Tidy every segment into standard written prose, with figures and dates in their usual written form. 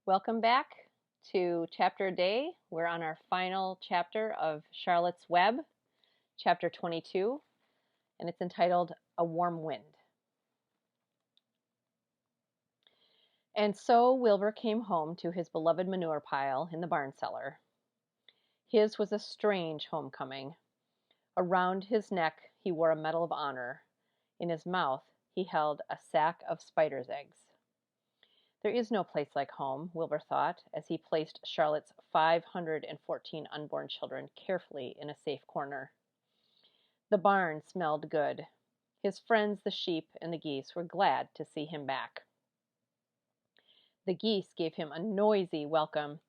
Welcome back to Chapter a Day. We're on our final chapter of Charlotte's Web, Chapter 22, and it's entitled A Warm Wind. And so Wilbur came home to his beloved manure pile in the barn cellar. His was a strange homecoming. Around his neck he wore a medal of honor. In his mouth he held a sack of spider's eggs. There is no place like home, Wilbur thought, as he placed Charlotte's 514 unborn children carefully in a safe corner. The barn smelled good. His friends, the sheep and the geese, were glad to see him back. The geese gave him a noisy welcome.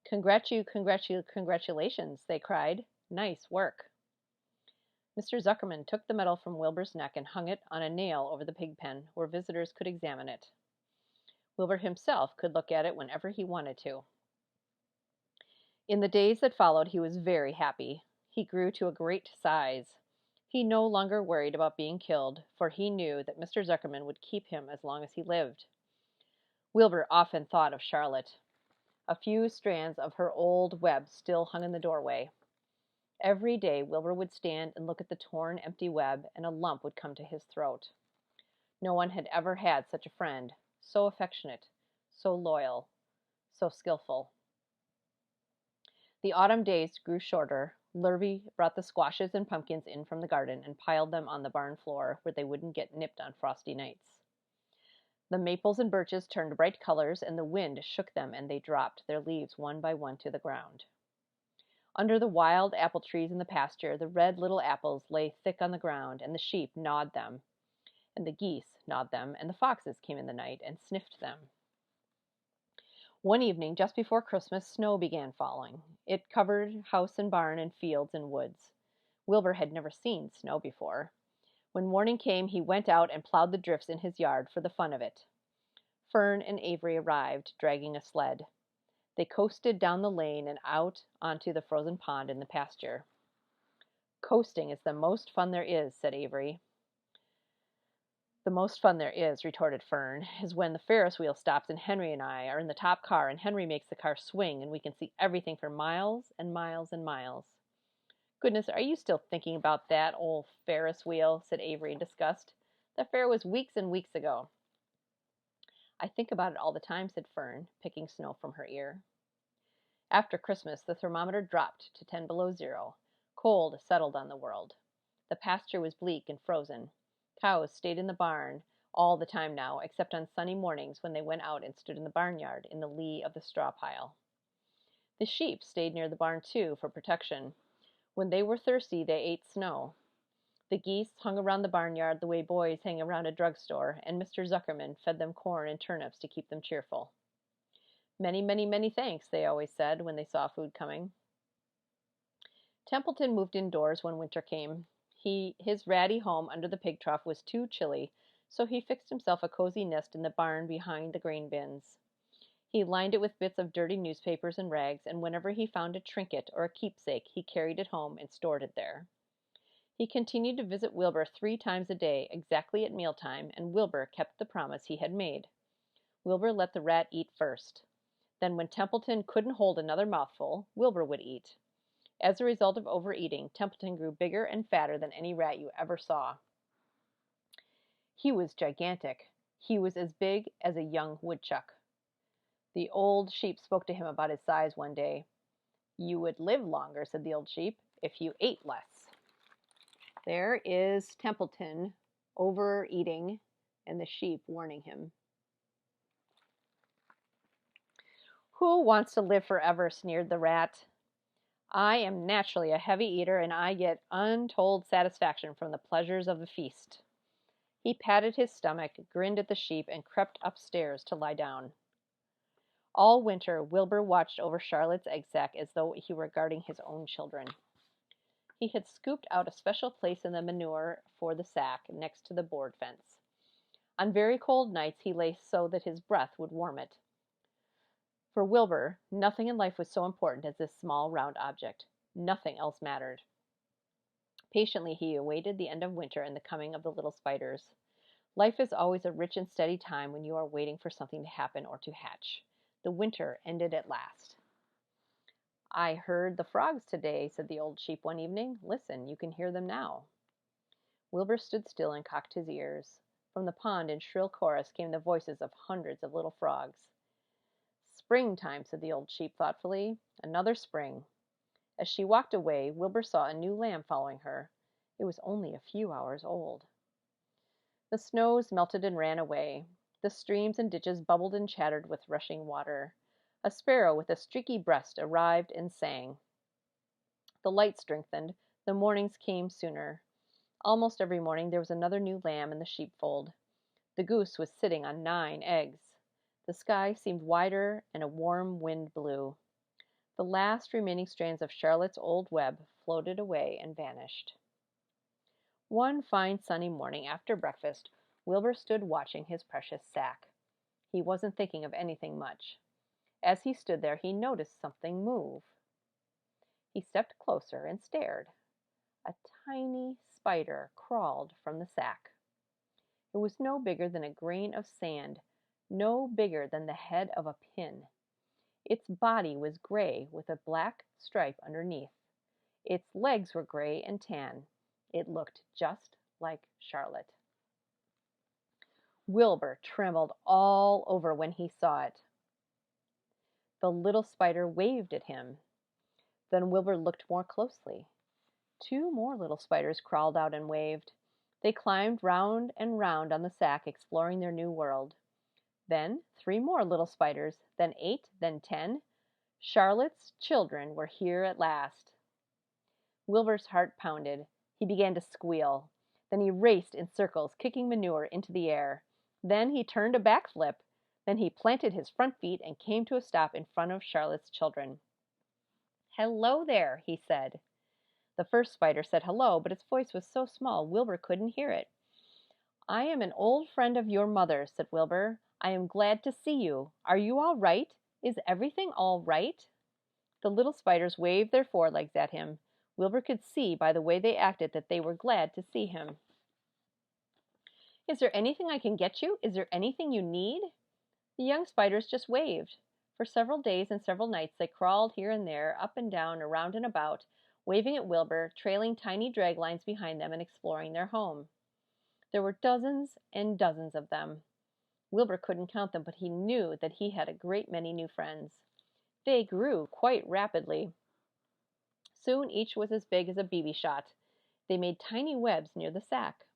Congratulations, they cried. Nice work. Mr. Zuckerman took the medal from Wilbur's neck and hung it on a nail over the pig pen, where visitors could examine it. Wilbur himself could look at it whenever he wanted to. In the days that followed, he was very happy. He grew to a great size. He no longer worried about being killed, for he knew that Mr. Zuckerman would keep him as long as he lived. Wilbur often thought of Charlotte. A few strands of her old web still hung in the doorway. Every day Wilbur would stand and look at the torn, empty web, and a lump would come to his throat. No one had ever had such a friend, so affectionate, so loyal, so skillful. The autumn days grew shorter. Lurvy brought the squashes and pumpkins in from the garden and piled them on the barn floor where they wouldn't get nipped on frosty nights. The maples and birches turned bright colors, and the wind shook them, and they dropped their leaves one by one to the ground. Under the wild apple trees in the pasture, the red little apples lay thick on the ground, and the sheep gnawed them, and the geese gnawed them, and the foxes came in the night and sniffed them. One evening, just before Christmas, snow began falling. It covered house and barn and fields and woods. Wilbur had never seen snow before. When morning came, he went out and plowed the drifts in his yard for the fun of it. Fern and Avery arrived, dragging a sled. They coasted down the lane and out onto the frozen pond in the pasture. "Coasting is the most fun there is," said Avery. "The most fun there is," retorted Fern, "is when the Ferris wheel stops and Henry and I are in the top car and Henry makes the car swing and we can see everything for miles and miles and miles." "Goodness, are you still thinking about that old Ferris wheel?" said Avery in disgust. "The fair was weeks and weeks ago." "I think about it all the time," said Fern, picking snow from her ear. After Christmas, the thermometer dropped to 10 below zero. Cold settled on the world. The pasture was bleak and frozen. Cows stayed in the barn all the time now, except on sunny mornings when they went out and stood in the barnyard in the lee of the straw pile. The sheep stayed near the barn, too, for protection. When they were thirsty, they ate snow. The geese hung around the barnyard the way boys hang around a drugstore, and Mr. Zuckerman fed them corn and turnips to keep them cheerful. "Many, many, many thanks," they always said when they saw food coming. Templeton moved indoors when winter came. His ratty home under the pig trough was too chilly, so he fixed himself a cozy nest in the barn behind the grain bins. He lined it with bits of dirty newspapers and rags, and whenever he found a trinket or a keepsake, he carried it home and stored it there. He continued to visit Wilbur 3 times a day, exactly at mealtime, and Wilbur kept the promise he had made. Wilbur let the rat eat first. Then when Templeton couldn't hold another mouthful, Wilbur would eat. As a result of overeating, Templeton grew bigger and fatter than any rat you ever saw. He was gigantic. He was as big as a young woodchuck. The old sheep spoke to him about his size one day. "You would live longer," said the old sheep, "if you ate less." There is Templeton overeating and the sheep warning him. "Who wants to live forever?" sneered the rat. "I am naturally a heavy eater, and I get untold satisfaction from the pleasures of the feast." He patted his stomach, grinned at the sheep, and crept upstairs to lie down. All winter, Wilbur watched over Charlotte's egg sack as though he were guarding his own children. He had scooped out a special place in the manure for the sack next to the board fence. On very cold nights he lay so that his breath would warm it. For Wilbur, nothing in life was so important as this small, round object. Nothing else mattered. Patiently he awaited the end of winter and the coming of the little spiders. Life is always a rich and steady time when you are waiting for something to happen or to hatch. The winter ended at last. "I heard the frogs today," said the old sheep one evening. "Listen, you can hear them now." Wilbur stood still and cocked his ears. From the pond in shrill chorus came the voices of hundreds of little frogs. "Springtime," said the old sheep thoughtfully. "Another spring." As she walked away, Wilbur saw a new lamb following her. It was only a few hours old. The snows melted and ran away. The streams and ditches bubbled and chattered with rushing water. A sparrow with a streaky breast arrived and sang. The light strengthened. The mornings came sooner. Almost every morning there was another new lamb in the sheepfold. The goose was sitting on 9 eggs. The sky seemed wider and a warm wind blew. The last remaining strands of Charlotte's old web floated away and vanished. One fine sunny morning after breakfast, Wilbur stood watching his precious sack. He wasn't thinking of anything much. As he stood there, he noticed something move. He stepped closer and stared. A tiny spider crawled from the sack. It was no bigger than a grain of sand, no bigger than the head of a pin. Its body was gray with a black stripe underneath. Its legs were gray and tan. It looked just like Charlotte. Wilbur trembled all over when he saw it. The little spider waved at him. Then Wilbur looked more closely. 2 more little spiders crawled out and waved. They climbed round and round on the sack, exploring their new world. Then 3 more little spiders, then 8, then 10. Charlotte's children were here at last. Wilbur's heart pounded. He began to squeal. Then he raced in circles, kicking manure into the air. Then he turned a backflip. Then he planted his front feet and came to a stop in front of Charlotte's children. "Hello there," he said. The first spider said hello, but its voice was so small Wilbur couldn't hear it. "I am an old friend of your mother's," said Wilbur. "I am glad to see you. Are you all right? Is everything all right?" The little spiders waved their forelegs at him. Wilbur could see by the way they acted that they were glad to see him. "Is there anything I can get you? Is there anything you need?" The young spiders just waved. For several days and several nights they crawled here and there, up and down, around and about, waving at Wilbur, trailing tiny drag lines behind them and exploring their home. There were dozens and dozens of them. Wilbur couldn't count them, but he knew that he had a great many new friends. They grew quite rapidly. Soon each was as big as a BB shot. They made tiny webs near the sack.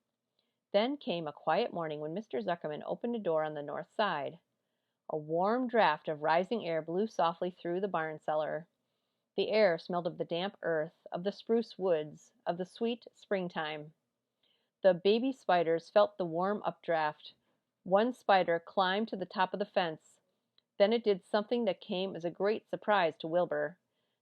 Then came a quiet morning when Mr. Zuckerman opened a door on the north side. A warm draft of rising air blew softly through the barn cellar. The air smelled of the damp earth, of the spruce woods, of the sweet springtime. The baby spiders felt the warm updraft. One spider climbed to the top of the fence. Then it did something that came as a great surprise to Wilbur.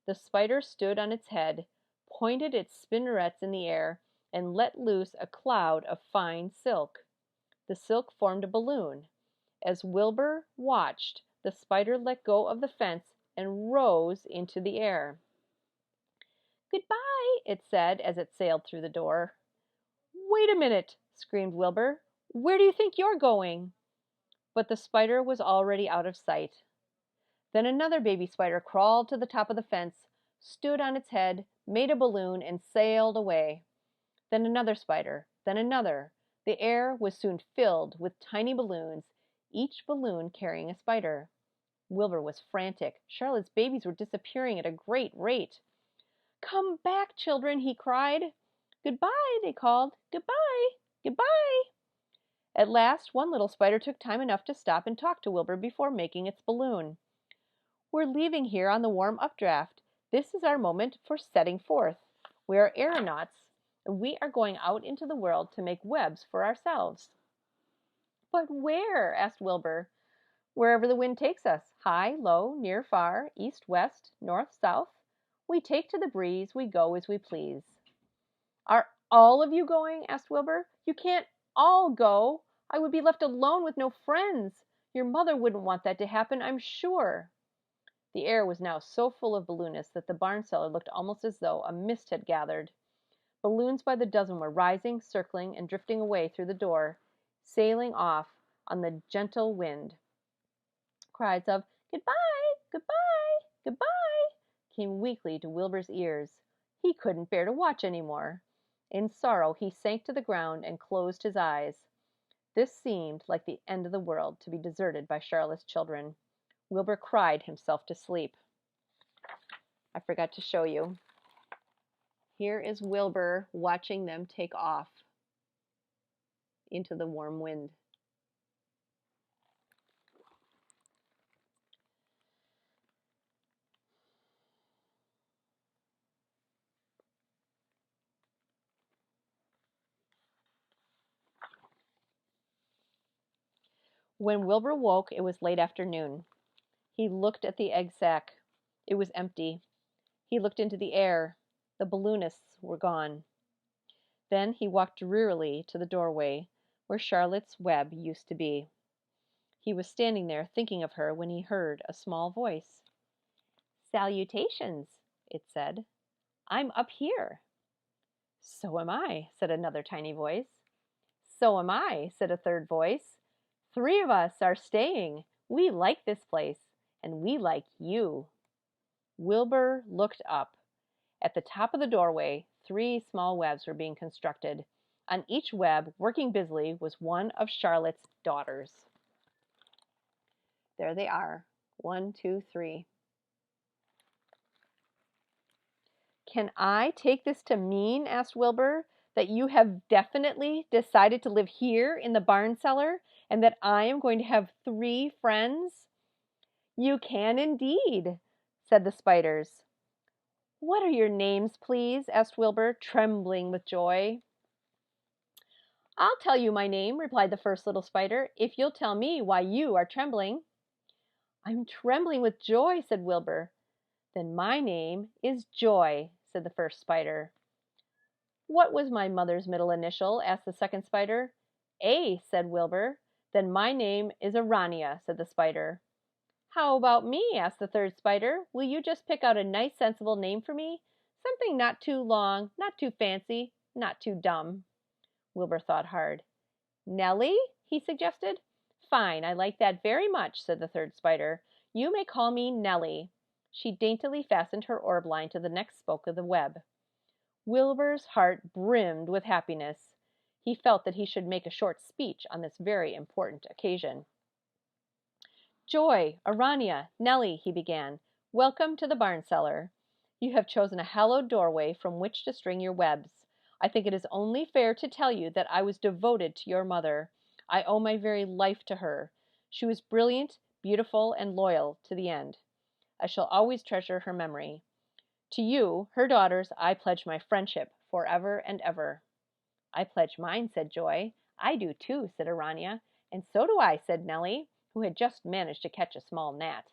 The spider stood on its head, pointed its spinnerets in the air, and let loose a cloud of fine silk. The silk formed a balloon. As Wilbur watched, the spider let go of the fence and rose into the air. "Goodbye," it said as it sailed through the door. "Wait a minute," screamed Wilbur. "Where do you think you're going?" But the spider was already out of sight. Then another baby spider crawled to the top of the fence, stood on its head, made a balloon, and sailed away. Then another spider, then another. The air was soon filled with tiny balloons, each balloon carrying a spider. Wilbur was frantic. Charlotte's babies were disappearing at a great rate. "Come back, children," he cried. "Goodbye," they called. "Goodbye, goodbye." At last, one little spider took time enough to stop and talk to Wilbur before making its balloon. "We're leaving here on the warm updraft. This is our moment for setting forth. We are aeronauts, and we are going out into the world to make webs for ourselves." "But where?" asked Wilbur. "Wherever the wind takes us, high, low, near, far, east, west, north, south. We take to the breeze, we go as we please." "Are all of you going?" asked Wilbur. "You can't all go. I would be left alone with no friends. Your mother wouldn't want that to happen, I'm sure." The air was now so full of balloonists that the barn cellar looked almost as though a mist had gathered. Balloons by the dozen were rising, circling, and drifting away through the door, sailing off on the gentle wind. Cries of Goodbye, goodbye, goodbye, came weakly to Wilbur's ears. He couldn't bear to watch any more. In sorrow he sank to the ground and closed his eyes. This seemed like the end of the world, to be deserted by Charlotte's children. Wilbur cried himself to sleep. I forgot to show you. Here is Wilbur watching them take off into the warm wind. When Wilbur woke, it was late afternoon. He looked at the egg sack. It was empty. He looked into the air. The balloonists were gone. Then he walked drearily to the doorway where Charlotte's web used to be. He was standing there thinking of her when he heard a small voice. "Salutations," it said. "I'm up here." "So am I," said another tiny voice. "So am I," said a third voice. "Three of us are staying. We like this place, and we like you." Wilbur looked up. At the top of the doorway, 3 small webs were being constructed. On each web, working busily, was one of Charlotte's daughters. There they are. 1, 2, 3. "Can I take this to mean," asked Wilbur, "that you have definitely decided to live here in the barn cellar, and that I am going to have 3 friends?" "You can indeed," said the spiders. "What are your names, please?" asked Wilbur, trembling with joy. "I'll tell you my name," replied the first little spider, "if you'll tell me why you are trembling." "I'm trembling with joy," said Wilbur. "Then my name is Joy," said the first spider. "What was my mother's middle initial?" asked the second spider. "A," said Wilbur. "Then my name is Arania," said the spider. "How about me?" asked the third spider. "Will you just pick out a nice sensible name for me? Something not too long, not too fancy, not too dumb." Wilbur thought hard. "Nellie?" he suggested. "Fine, I like that very much," said the third spider. "You may call me Nellie." She daintily fastened her orb line to the next spoke of the web. Wilbur's heart brimmed with happiness. He felt that he should make a short speech on this very important occasion. "Joy, Arania, Nellie," he began, "welcome to the barn cellar. You have chosen a hallowed doorway from which to string your webs. I think it is only fair to tell you that I was devoted to your mother. I owe my very life to her. She was brilliant, beautiful, and loyal to the end. I shall always treasure her memory. To you, her daughters, I pledge my friendship forever and ever." "I pledge mine," said Joy. "I do too," said Arania. "And so do I," said Nellie, who had just managed to catch a small gnat.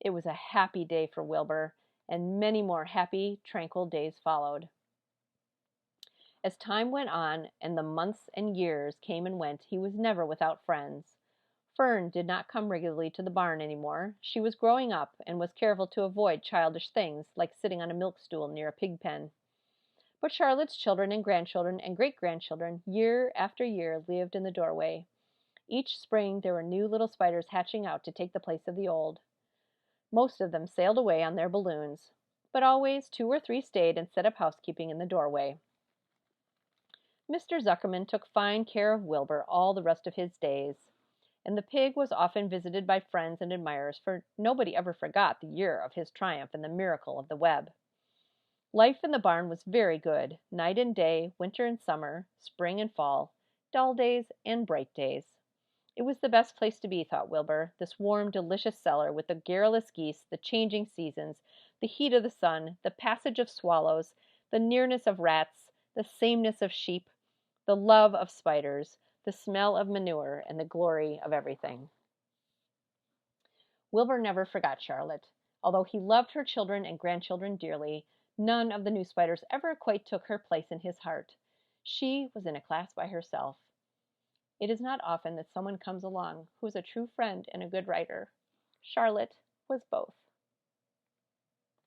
It was a happy day for Wilbur, and many more happy, tranquil days followed. As time went on, and the months and years came and went, he was never without friends. Fern did not come regularly to the barn any more. She was growing up, and was careful to avoid childish things, like sitting on a milk stool near a pig pen. But Charlotte's children and grandchildren and great-grandchildren, year after year, lived in the doorway. Each spring there were new little spiders hatching out to take the place of the old. Most of them sailed away on their balloons, but always 2 or 3 stayed and set up housekeeping in the doorway. Mr. Zuckerman took fine care of Wilbur all the rest of his days, and the pig was often visited by friends and admirers, for nobody ever forgot the year of his triumph and the miracle of the web. Life in the barn was very good, night and day, winter and summer, spring and fall, dull days and bright days. It was the best place to be, thought Wilbur, this warm, delicious cellar with the garrulous geese, the changing seasons, the heat of the sun, the passage of swallows, the nearness of rats, the sameness of sheep, the love of spiders, the smell of manure, and the glory of everything. Wilbur never forgot Charlotte. Although he loved her children and grandchildren dearly, none of the new spiders ever quite took her place in his heart. She was in a class by herself. It is not often that someone comes along who is a true friend and a good writer. Charlotte was both.